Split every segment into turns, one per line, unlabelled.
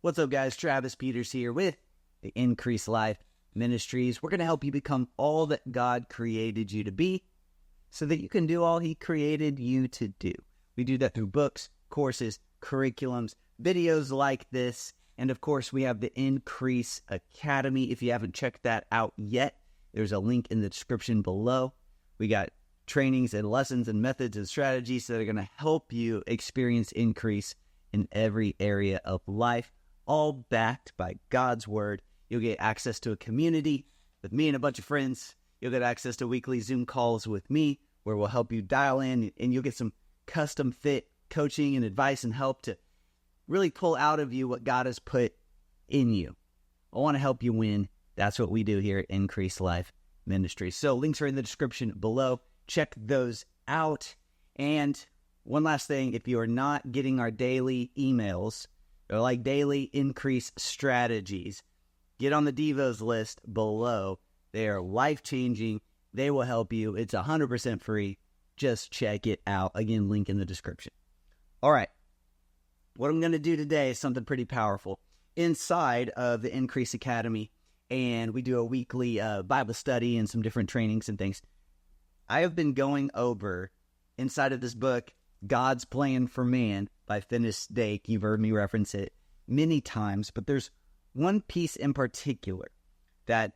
What's up, guys? Travis Peters here with the Increase Life Ministries. We're going to help you become all that God created you to be so that you can do all He created you to do. We do that through books, courses, curriculums, videos like this, and of course, we have the Increase Academy. If you haven't checked that out yet, there's a link in the description below. We got trainings and lessons and methods and strategies that are going to help you experience increase in every area of life, all backed by God's Word. You'll get access to a community with me and a bunch of friends. You'll get access to weekly Zoom calls with me where we'll help you dial in, and you'll get some custom fit coaching and advice and help to really pull out of you what God has put in you. I want to help you win. That's what we do here at Increase Life Ministries. So links are in the description below. Check those out. And one last thing, if you are not getting our daily emails, they're like daily increase strategies, get on the Devos list below. They are life-changing. They will help you. It's 100% free. Just check it out. Again, link in the description. All right. What I'm going to do today is something pretty powerful. Inside of the Increase Academy, and we do a weekly Bible study and some different trainings and things, I have been going over inside of this book, God's Plan for Man by Finis Dake. You've heard me reference it many times, but there's one piece in particular that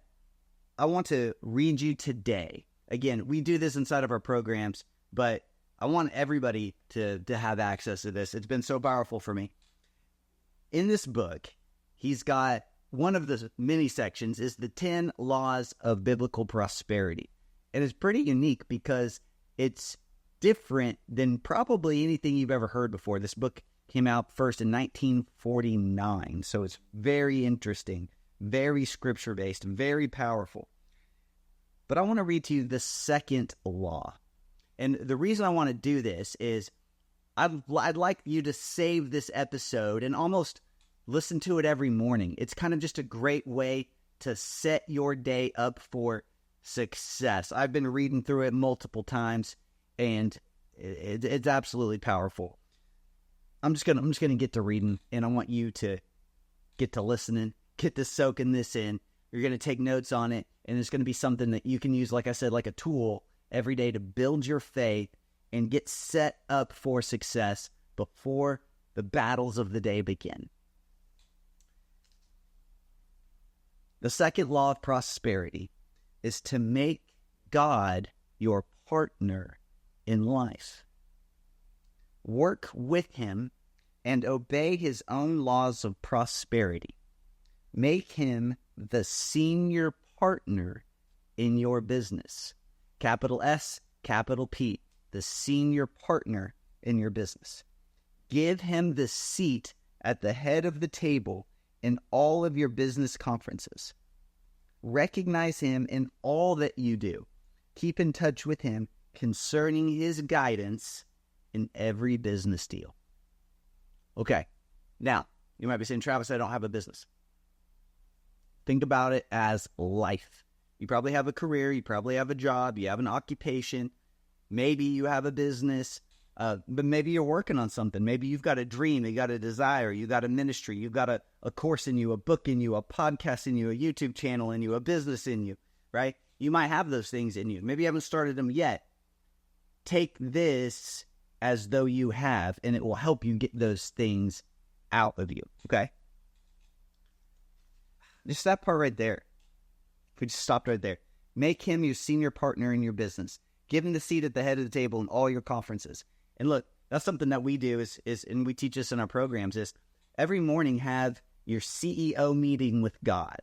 I want to read you today. Again, we do this inside of our programs, but I want everybody to have access to this. It's been so powerful for me. In this book, he's got one of the many sections is the 10 laws of biblical prosperity. And it's pretty unique because it's different than probably anything you've ever heard before. This book came out first in 1949, so it's very interesting, very scripture-based, very powerful. But I want to read to you the second law. And the reason I want to do this is I'd like you to save this episode and almost listen to it every morning. It's kind of just a great way to set your day up for success. I've been reading through it multiple times, and it's absolutely powerful. I'm just gonna get to reading, and I want you to get to listening, get to soaking this in. You're gonna take notes on it, and it's gonna be something that you can use, like I said, like a tool every day to build your faith and get set up for success before the battles of the day begin. The second law of prosperity is to make God your partner in life. Work with Him and obey His own laws of prosperity. Make Him the senior partner in your business. Capital S, capital P, the senior partner in your business. Give Him the seat at the head of the table in all of your business conferences. Recognize Him in all that you do. Keep in touch with Him concerning His guidance in every business deal. Okay, now, you might be saying, Travis, I don't have a business. Think about it as life. You probably have a career, you probably have a job, you have an occupation, maybe you have a business, but maybe you're working on something. Maybe you've got a dream, you got a desire, you got a ministry, you've got a course in you, a book in you, a podcast in you, a YouTube channel in you, a business in you, right? You might have those things in you. Maybe you haven't started them yet. Take this as though you have, and it will help you get those things out of you, okay? Just that part right there. If we just stopped right there. Make Him your senior partner in your business. Give Him the seat at the head of the table in all your conferences. And look, that's something that we do is and we teach this in our programs, is every morning have your CEO meeting with God.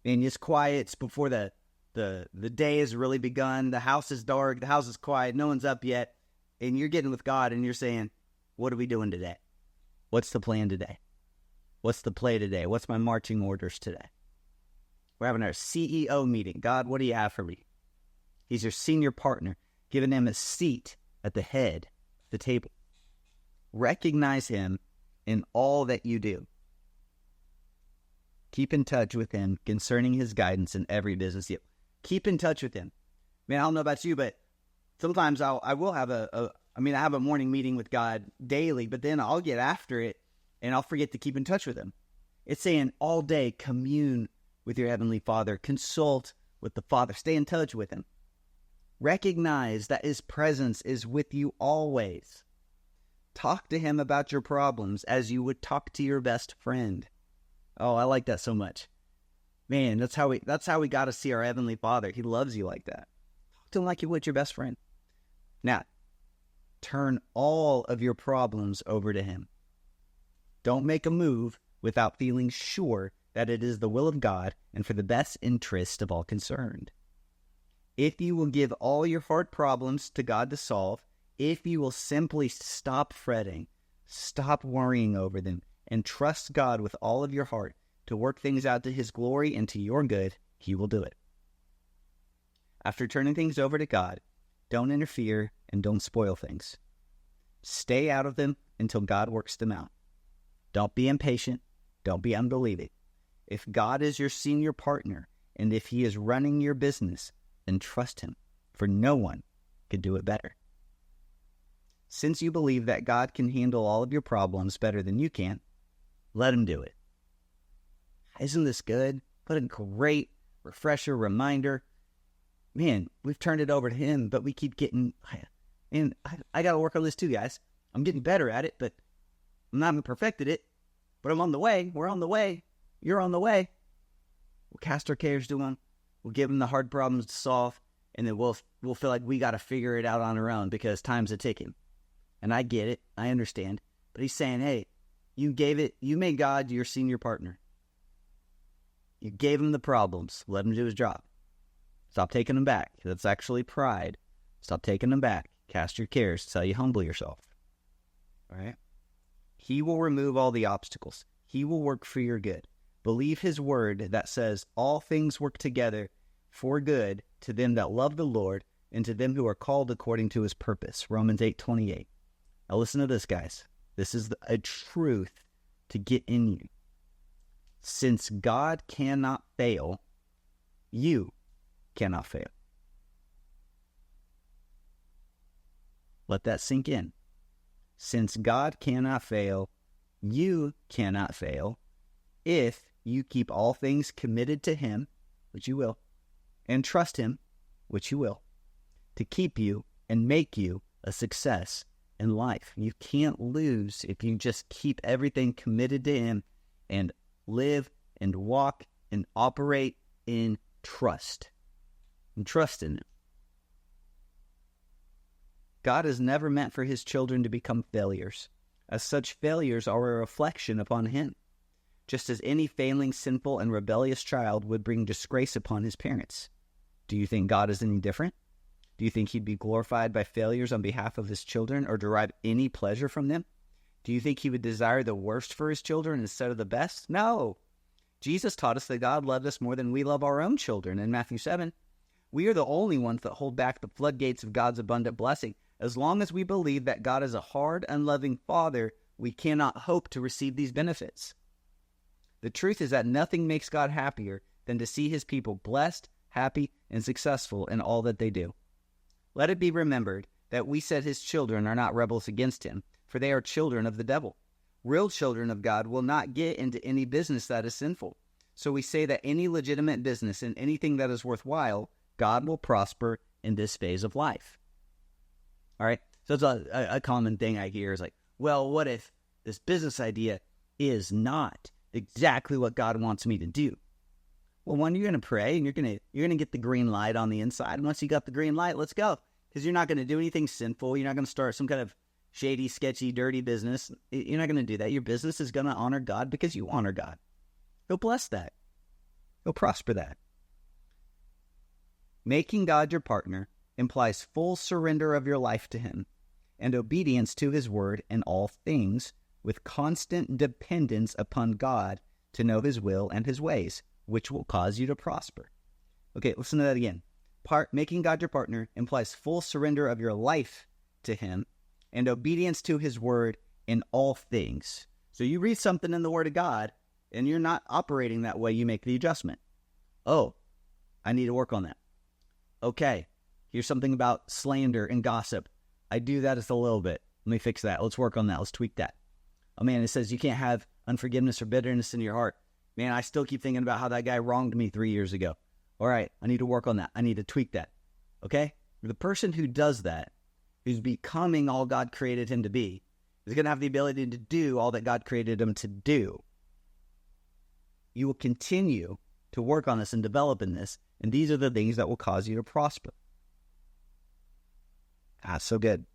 And it's quiet. It's before the day has really begun. The house is dark. The house is quiet. No one's up yet. And you're getting with God and you're saying, what are we doing today? What's the plan today? What's the play today? What's my marching orders today? We're having our CEO meeting. God, what do you have for me? He's your senior partner, giving Him a seat at the head of the table. Recognize Him in all that you do. Keep in touch with Him concerning His guidance in every business deal. Keep in touch with Him. Man, I don't know about you, but sometimes I will have I have a morning meeting with God daily, but then I'll get after it and I'll forget to keep in touch with him. It's saying all day commune with your Heavenly Father, consult with the Father, stay in touch with him. Recognize that his presence is with you always. Talk to him about your problems as you would talk to your best friend. Oh, I like that so much. Man, that's how we got to see our Heavenly Father. He loves you like that. Talk to him like you would your best friend. Now, turn all of your problems over to him. Don't make a move without feeling sure that it is the will of God and for the best interest of all concerned. If you will give all your hard problems to God to solve, if you will simply stop fretting, stop worrying over them, and trust God with all of your heart to work things out to his glory and to your good, he will do it. After turning things over to God, don't interfere and don't spoil things. Stay out of them until God works them out. Don't be impatient. Don't be unbelieving. If God is your senior partner and if he is running your business, then trust him, for no one could do it better. Since you believe that God can handle all of your problems better than you can, let him do it. Isn't this good? What a great refresher, reminder. Man, we've turned it over to him, but we keep getting... And I got to work on this too, guys. I'm getting better at it, but I'm not perfected it. But I'm on the way. We're on the way. You're on the way. We'll cast our cares to him. We'll give him the hard problems to solve, and then we'll feel like we got to figure it out on our own because time's a ticking. And I get it. I understand. But he's saying, hey, you made God your senior partner. You gave him the problems. Let him do his job. Stop taking them back. That's actually pride. Stop taking them back. Cast your cares. That's how you humble yourself. All right? He will remove all the obstacles. He will work for your good. Believe his word that says all things work together for good to them that love the Lord and to them who are called according to his purpose. Romans 8:28. Now listen to this, guys. This is a truth to get in you. Since God cannot fail, you cannot fail. Let that sink in. Since God cannot fail, you cannot fail if you keep all things committed to him, which you will, and trust him, which you will, to keep you and make you a success in life. You can't lose if you just keep everything committed to him and live and walk and operate in trust. And trust in him. God is never meant for his children to become failures, as such failures are a reflection upon him, just as any failing, sinful, and rebellious child would bring disgrace upon his parents. Do you think God is any different? Do you think he'd be glorified by failures on behalf of his children or derive any pleasure from them? Do you think he would desire the worst for his children instead of the best? No. Jesus taught us that God loved us more than we love our own children in Matthew 7. We are the only ones that hold back the floodgates of God's abundant blessing. As long as we believe that God is a hard, unloving Father, we cannot hope to receive these benefits. The truth is that nothing makes God happier than to see his people blessed, happy, and successful in all that they do. Let it be remembered that we said his children are not rebels against him, for they are children of the devil. Real children of God will not get into any business that is sinful. So we say that any legitimate business and anything that is worthwhile, God will prosper in this phase of life. All right? So it's a common thing I hear is like, well, what if this business idea is not exactly what God wants me to do? Well, one, you're going to pray and you're going to get the green light on the inside. And once you got the green light, let's go. Because you're not going to do anything sinful. You're not going to start some kind of shady, sketchy, dirty business. You're not going to do that. Your business is going to honor God because you honor God. He'll bless that. He'll prosper that. Making God your partner implies full surrender of your life to him and obedience to his word in all things with constant dependence upon God to know his will and his ways, which will cause you to prosper. Okay, listen to that again. Making God your partner implies full surrender of your life to him and obedience to his word in all things. So you read something in the word of God and you're not operating that way, you make the adjustment. Oh, I need to work on that. Okay, here's something about slander and gossip. I do that just a little bit. Let me fix that. Let's work on that. Let's tweak that. Oh man, it says you can't have unforgiveness or bitterness in your heart. Man, I still keep thinking about how that guy wronged me 3 years ago. All right, I need to work on that. I need to tweak that. Okay? The person who does that, who's becoming all God created him to be, is going to have the ability to do all that God created him to do. You will continue to work on this and develop in this, and these are the things that will cause you to prosper. So good.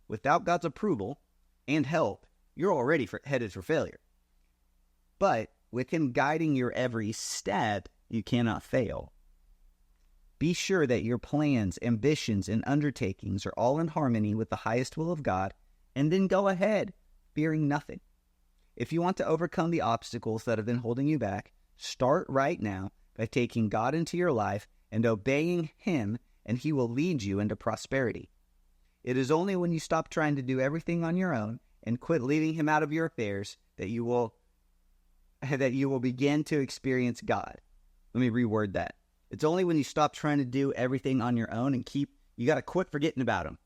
Without God's approval and help, you're already headed for failure. But with him guiding your every step, you cannot fail. Be sure that your plans, ambitions, and undertakings are all in harmony with the highest will of God, and then go ahead, fearing nothing. If you want to overcome the obstacles that have been holding you back, start right now by taking God into your life and obeying him, and he will lead you into prosperity. It is only when you stop trying to do everything on your own and quit leaving him out of your affairs that you will begin to experience God. Let me reword that. It's only when you stop trying to do everything on your own and you got to quit forgetting about him.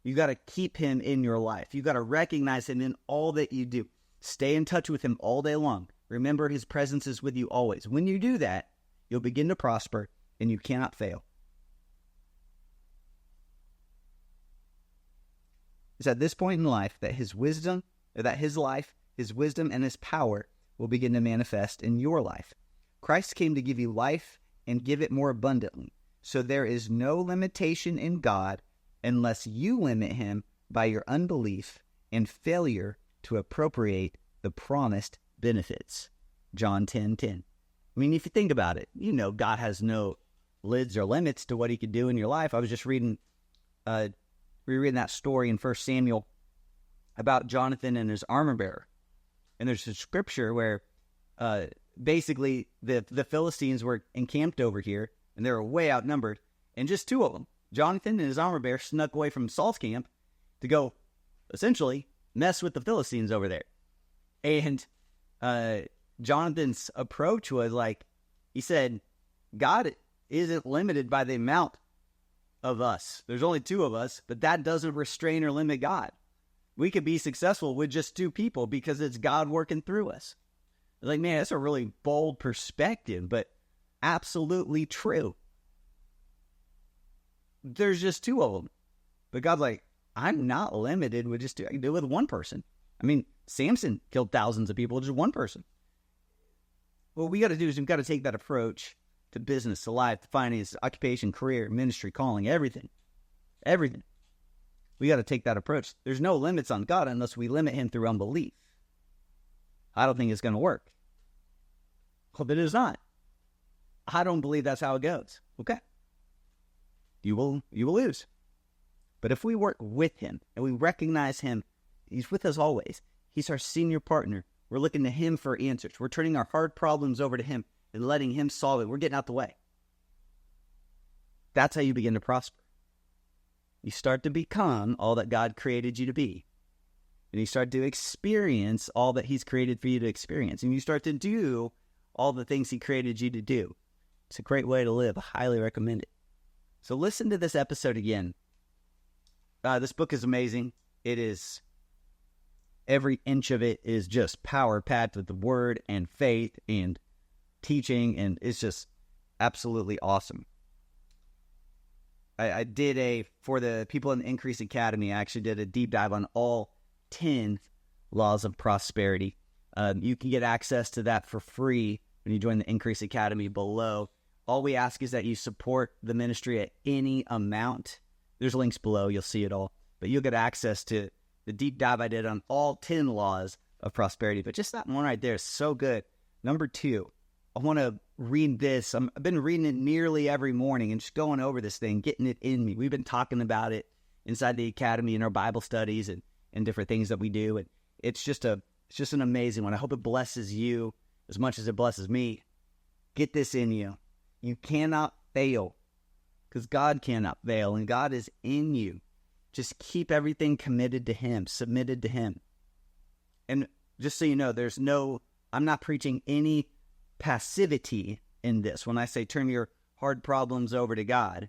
You got to keep him in your life. You got to recognize him in all that you do. Stay in touch with him all day long. Remember his presence is with you always. When you do that, you'll begin to prosper and you cannot fail. It's at this point in life that his life, his wisdom, and his power will begin to manifest in your life. Christ came to give you life and give it more abundantly. So there is no limitation in God unless you limit him by your unbelief and failure to appropriate the promised benefits. John 10:10. I mean, if you think about it, you know God has no lids or limits to what he could do in your life. I was just rereading that story in 1 Samuel about Jonathan and his armor bearer. And there's a scripture where basically the Philistines were encamped over here, and they were way outnumbered, and just two of them, Jonathan and his armor bearer, snuck away from Saul's camp to go, essentially, mess with the Philistines over there. And Jonathan's approach was like, he said, God isn't limited by the amount of us. There's only two of us, but that doesn't restrain or limit God. We could be successful with just two people because it's God working through us. Like, man, that's a really bold perspective, but absolutely true. There's just two of them. But God's like, I'm not limited with just two. I can do it with one person. I mean, Samson killed thousands of people with just one person. What we got to do is we've got to take that approach to business, to life, to finance, occupation, career, ministry, calling, everything. Everything. We got to take that approach. There's no limits on God unless we limit him through unbelief. I don't think it's going to work. Well, it is not. I don't believe that's how it goes. Okay. You will lose. But if we work with him and we recognize him, he's with us always. He's our senior partner. We're looking to him for answers. We're turning our hard problems over to him and letting him solve it. We're getting out the way. That's how you begin to prosper. You start to become all that God created you to be. And you start to experience all that he's created for you to experience. And you start to do all the things he created you to do. It's a great way to live. I highly recommend it. So listen to this episode again. This book is amazing. It is, every inch of it is just power-packed with the word and faith and teaching, and it's just absolutely awesome. I did for the people in the Increase Academy, I actually did a deep dive on all 10 laws of prosperity. You can get access to that for free when you join the Increase Academy below. All we ask is that you support the ministry at any amount. There's links below. You'll see it all. But you'll get access to the deep dive I did on all 10 laws of prosperity. But just that one right there is so good. Number 2, I want to read this. I've been reading it nearly every morning and just going over this thing, getting it in me. We've been talking about it inside the academy in our Bible studies and different things that we do. And it's just an amazing one. I hope it blesses you as much as it blesses me. Get this in you. You cannot fail because God cannot fail, and God is in you. Just keep everything committed to him, submitted to him. And just so you know, I'm not preaching any passivity in this. When I say turn your hard problems over to God,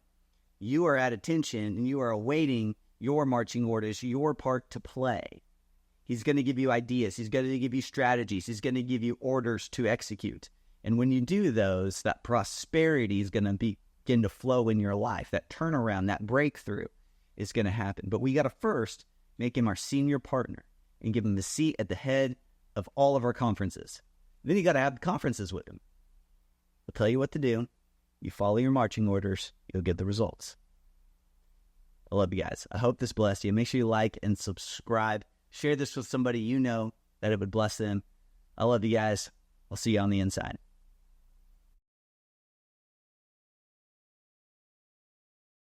you are at attention and you are awaiting your marching orders, your part to play. He's going to give you ideas. He's going to give you strategies. He's going to give you orders to execute. And when you do those, that prosperity is going to begin to flow in your life. That turnaround, that breakthrough is going to happen. But we got to first make him our senior partner and give him the seat at the head of all of our conferences. Then you got to have conferences with him. He'll tell you what to do. You follow your marching orders, you'll get the results. I love you guys. I hope this blessed you. Make sure you like and subscribe. Share this with somebody you know that it would bless them. I love you guys. I'll see you on the inside.